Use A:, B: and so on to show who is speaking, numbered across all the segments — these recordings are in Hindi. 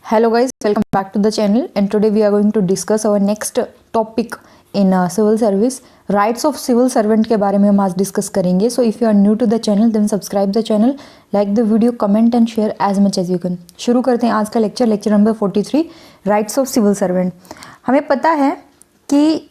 A: Hello guys, welcome back to the channel, and today we are going to discuss our next topic in civil service. Rights of civil servant के बारे में हम आज डिस्कस करेंगे. So if you are new to the channel then subscribe the channel, like the video, comment and share as much as you can. शुरू करते हैं आज का lecture number 43, rights of civil servant. हमें पता है कि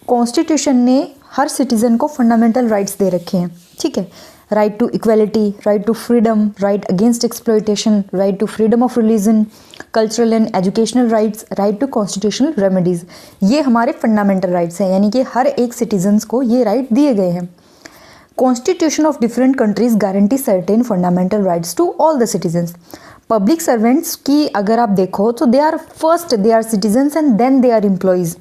A: कॉन्स्टिट्यूशन ने हर सिटीजन को फंडामेंटल राइट्स दे रखे हैं. ठीक है, right to equality, right to freedom, right against exploitation, right to freedom of religion, cultural and educational rights, right to constitutional remedies. ये हमारे फंडामेंटल राइट्स हैं, यानी कि हर एक सिटीजन्स को ये राइट दिए गए हैं. Constitution of different countries guarantee certain fundamental rights to all the citizens. Public servants की अगर आप देखो तो they are citizens and then they are employees.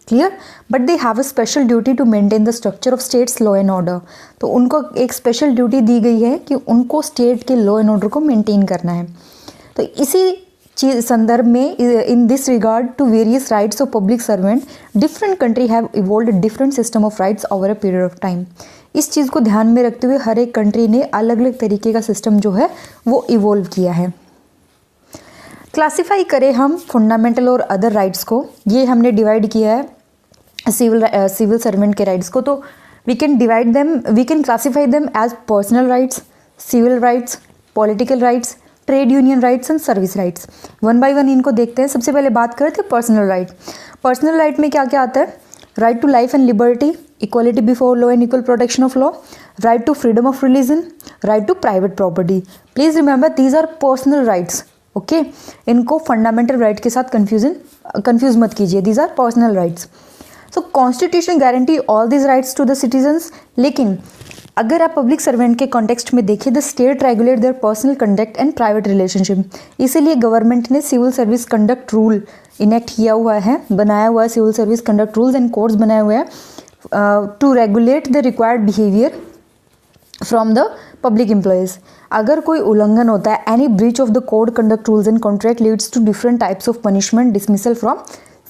A: Clear, but they have a special duty to maintain the structure of states law and order. तो उनको एक स्पेशल ड्यूटी दी गई है कि उनको स्टेट के लॉ एंड ऑर्डर को मेंटेन करना है. तो इसी चीज संदर्भ में in this regard to various rights of public servant different country have evolved different system of rights over a period of time. इस चीज़ को ध्यान में रखते हुए हर एक कंट्री ने अलग अलग तरीके का सिस्टम जो है वो इवॉल्व किया है. क्लासीफाई करें हम फंडामेंटल और अदर राइट्स को, ये हमने डिवाइड किया है सिविल सर्वेंट के राइट्स को. तो we can classify them as personal rights, civil rights, political rights, trade union rights and service rights. One by one इनको देखते हैं. सबसे पहले बात करते हैं पर्सनल राइट. पर्सनल राइट में क्या क्या आता है? Right to life and liberty, equality before law and equal protection of law, right to freedom of religion, right to private property. Please remember these are personal rights. Okay, इनको फंडामेंटल राइट के साथ कंफ्यूज मत कीजिए. These are personal rights. So constitution guarantee all this rights to the citizens. लेकिन अगर आप पब्लिक सर्वेंट के कॉन्टेक्स्ट में देखिए, the state regulate their personal conduct and private relationship. इसीलिए गवर्नमेंट ने civil service conduct rule enact किया हुआ है, बनाया हुआ है. Civil service conduct rules and codes बनाए हुए हैं to regulate the required behaviour from the public employees. अगर कोई उल्लंघन होता है, any breach of the code conduct rules and contract leads to different types of punishment, dismissal from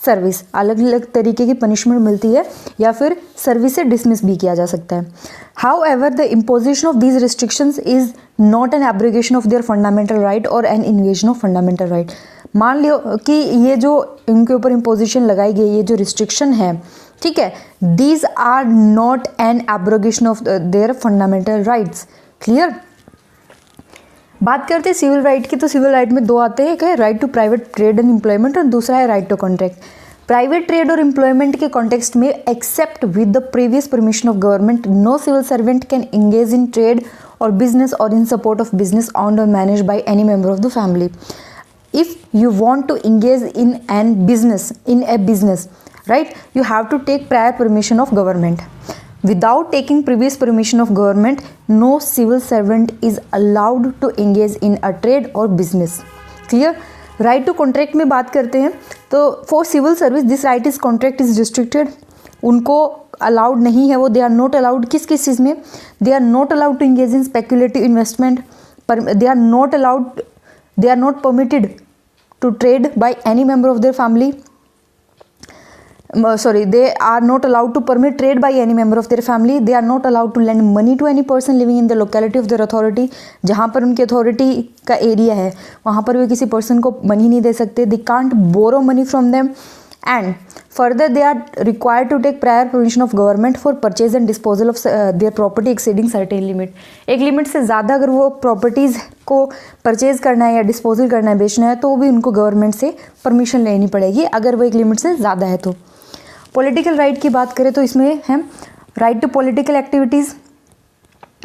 A: service. अलग अलग तरीके की पनिशमेंट मिलती है या फिर सर्विस से डिसमिस भी किया जा सकता है. However the imposition of these restrictions is not an abrogation of their fundamental right और an invasion of fundamental right. मान लियो कि ये जो इनके ऊपर इम्पोजिशन लगाई गई, ये जो रिस्ट्रिक्शन है, ठीक है, these are not an abrogation of their fundamental rights. Clear. बात करते हैं सिविल राइट की. तो सिविल राइट में दो आते हैं, एक है right to private trade and employment और दूसरा है right to contract. Private trade और एम्प्लॉयमेंट के कॉन्टेक्स्ट में except with the previous permission of government no civil servant can engage in trade और बिजनेस और in support of business owned और managed by any member of the family. If you want to engage in a business, right, you have to take prior permission of government. Without taking previous permission of government, no civil servant is allowed to engage in a trade or business. Clear? Right to contract में बात करते हैं. तो for civil service this right is contract is restricted. उनको अलाउड नहीं है, वो दे आर नॉट अलाउड. किस किस चीज़ में? They are not allowed to engage in speculative investment. They are not permitted to trade by any member of their family. They are not allowed to permit trade by any member of their family. They are not allowed to lend money to any person living in the locality of their authority. जहाँ पर उनकी अथॉरिटी का एरिया है वहाँ पर वे किसी पर्सन को मनी नहीं दे सकते. They can't borrow money from them. And further they are required to take prior permission of government for purchase and disposal of their property exceeding certain limit. एक लिमिट से ज़्यादा अगर वो प्रॉपर्टीज़ को परचेज करना है या डिस्पोजल करना है, बेचना है, तो भी उनको गवर्नमेंट से परमिशन लेनी पड़ेगी अगर वो एक लिमिट से ज़्यादा है. तो पॉलिटिकल राइट की बात करें तो इसमें है right to political activities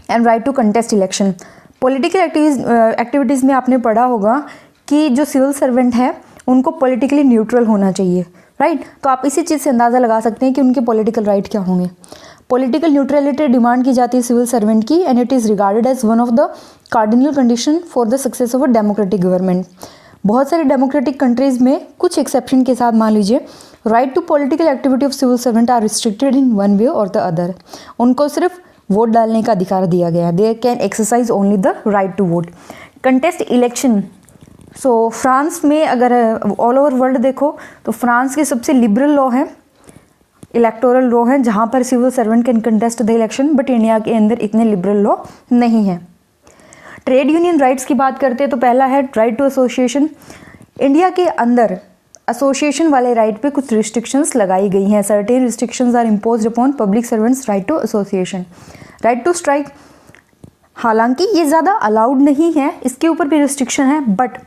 A: and right to contest election. Political activities में आपने पढ़ा होगा कि जो सिविल सर्वेंट है उनको पॉलिटिकली न्यूट्रल होना चाहिए, राइट. तो आप इसी चीज़ से अंदाज़ा लगा सकते हैं कि उनके पॉलिटिकल राइट क्या होंगे. पॉलिटिकल न्यूट्रलिटी डिमांड की जाती है सिविल सर्वेंट की, and it is regarded as one of the cardinal condition for the success of a democratic government. बहुत सारे डेमोक्रेटिक कंट्रीज़ में कुछ एक्सेप्शन के साथ मान लीजिए right to political activity of civil servant are restricted in one way और द अदर. उनको सिर्फ वोट डालने का अधिकार दिया गया. They can exercise only the right to vote. Contest election. So France में अगर ऑल ओवर वर्ल्ड देखो तो फ्रांस के सबसे लिबरल लॉ है, इलेक्टोरल लॉ है, जहाँ पर civil servant can contest the election. But India के अंदर इतने लिबरल लॉ नहीं है. ट्रेड यूनियन राइट्स की बात करते हैं तो पहला है राइट टू एसोसिएशन. इंडिया के अंदर एसोसिएशन वाले राइट पे कुछ रिस्ट्रिक्शंस लगाई गई हैं। Certain restrictions are imposed upon public servants right to association. Right to strike, हालांकि ये ज़्यादा अलाउड नहीं है, इसके ऊपर भी रिस्ट्रिक्शन है, बट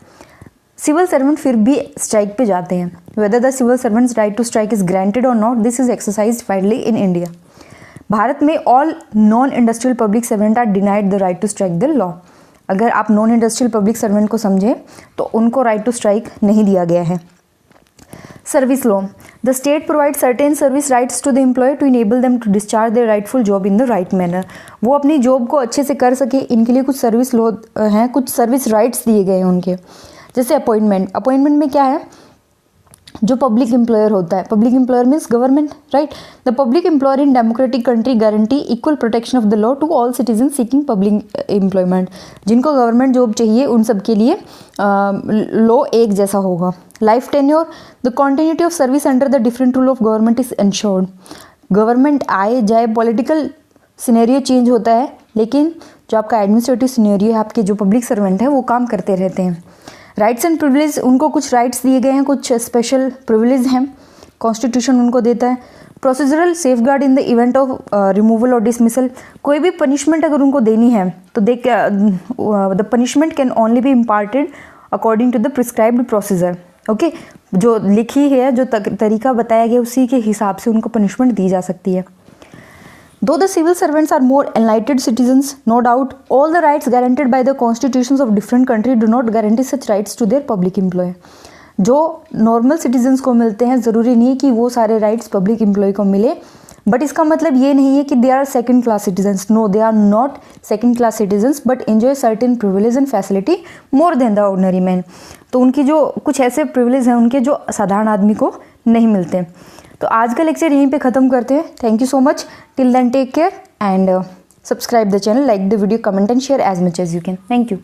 A: सिविल सर्वेंट फिर भी स्ट्राइक पे जाते हैं। Whether the civil servants right to strike is granted और not, this is exercised widely in India. Bharat में all non industrial public servant are denied the right to strike the law. अगर आप नॉन इंडस्ट्रियल पब्लिक सर्वेंट को समझें तो उनको राइट टू स्ट्राइक नहीं दिया गया है। Service law, the state provide certain service rights to the employer to enable them to discharge their rightful job in the right manner. वो अपनी जॉब को अच्छे से कर सके, इनके लिए कुछ सर्विस लॉ हैं, कुछ सर्विस राइट्स दिए गए हैं उनके। जैसे अपॉइंटमेंट, अपॉइंटमेंट में क्या है, जो पब्लिक एम्प्लॉयर होता है, public employer means government, right. The public employer in democratic country guarantee equal protection of the law to all citizen seeking public employment. जिनको गवर्नमेंट जॉब चाहिए उन सब के लिए लॉ एक जैसा होगा। Life tenure, the continuity of service under the different rule of government is ensured. Government आए जाए, पॉलिटिकल सिनेरियो चेंज होता है, लेकिन जो आपका एडमिनिस्ट्रेटिव सिनेरियो है, आपके जो पब्लिक सर्वेंट है वो काम करते रहते हैं। राइट्स एंड प्रिविलेज, उनको कुछ राइट्स दिए गए हैं, कुछ स्पेशल प्रिविलेज हैं, कॉन्स्टिट्यूशन उनको देता है। Procedural safeguard in the event of removal और डिसमिसल, कोई भी पनिशमेंट अगर उनको देनी है तो the punishment can only be imparted according to the prescribed procedure. Okay, जो लिखी है, जो तरीका बताया गया उसी के हिसाब से उनको पनिशमेंट दी जा सकती है। Though the civil servants are more enlightened citizens, no doubt, all the rights guaranteed by the constitutions of different countries do not guarantee such rights to their public employee. जो नॉर्मल सिटीजन्स को मिलते हैं, ज़रूरी नहीं कि वो सारे राइट्स पब्लिक एम्प्लॉय को मिले, बट इसका मतलब ये नहीं है कि they are second class citizens. No, they are not second class citizens, but enjoy certain privilege and facility more than the ordinary man. तो उनकी जो कुछ ऐसे प्रिविलेज हैं उनके जो साधारण आदमी को नहीं मिलते। तो आज का लेक्चर यहीं पे ख़त्म करते हैं। Thank you so much. Till then take care and subscribe the channel, like the video, comment and share as much as you can. Thank you.